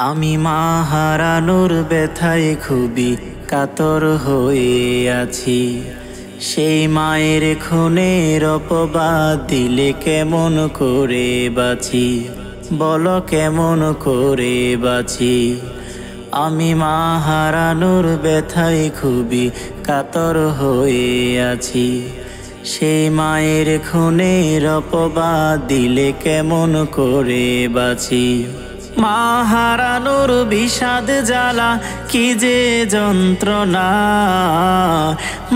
আমি মা হারানোর ব্যথায় খুবই কাতর হয়ে আছি। সেই মায়ের খুনের অপবাদ দিলে কেমন করে বাঁচি, বলো কেমন করে বাঁচি। আমি মা হারানোর ব্যথায় খুবই কাতর হয়ে আছি। সেই মায়ের খুনের অপবাদ দিলে কেমন করে বাঁচি। মা হারানোর বিষাদ জ্বালা কি যে যন্ত্রণা,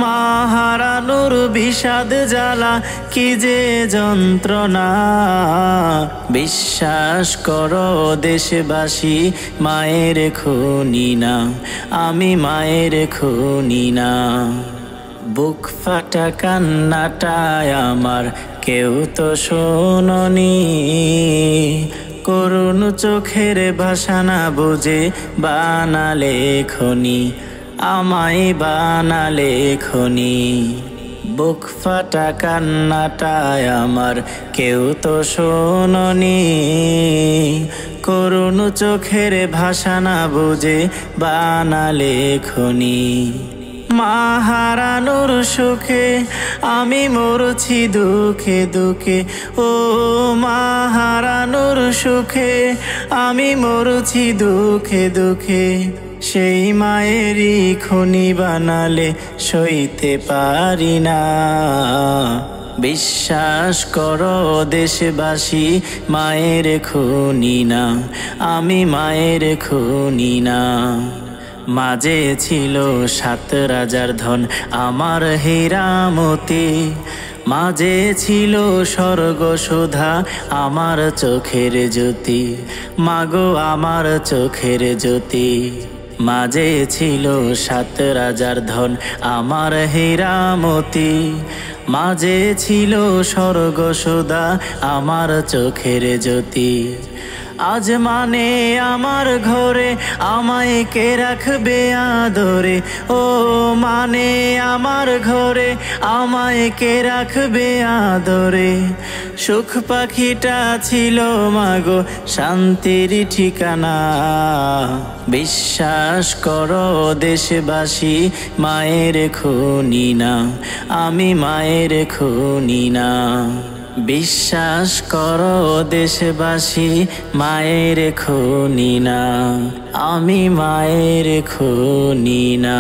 মা হারানোর বিষাদ জ্বালা কি যে যন্ত্রণা। বিশ্বাস করো দেশবাসী, মায়ের খুনি না, আমি মায়ের খুনি না। বুক ফাটা কান্নাটায় আমার কেউ তো শোনোনি, করুণ চোখের ভাষা না বুঝে বানালে খনি, আমায় বানালে খনি। বুক ফাটা কান্নাটায় আমার কেউ তো শোনোনি, করুণ চোখের ভাষা না বুঝে বানালে খনি। মা হারানোর সুখে আমি মরছি দুঃখে দুঃখে, ও মা হারানোর সুখে আমি মরছি দুঃখে দুঃখে। সেই মায়েরই খুনি বানালে সইতে পারি না। বিশ্বাস করো দেশবাসী, মায়ের খুনি না, আমি মায়ের খুনি না। মাঝে ছিল 7 রাজার ধন আমার হীরামতি, মাঝে ছিল স্বর্গ সুধা আমার চোখের জ্যোতি, মাগো আমার চোখের জ্যোতি। মাঝে ছিল 7 রাজার ধন আমার হীরামতি, মাঝে ছিল স্বর্গ সুধা আমার চোখের জ্যোতি। আজ মানে আমার ঘরে আমায় কে রাখবে আদরে, ও মানে আমার ঘরে আমায় কে রাখবে আদরে। সুখ পাখিটা ছিল মাগো শান্তির ঠিকানা। বিশ্বাস করো দেশবাসী, মায়ের খুনি না, আমি মায়ের খুনি না। বিশ্বাস করো দেশবাসী, মায়ের খুনি না, আমি মায়ের খুনি না।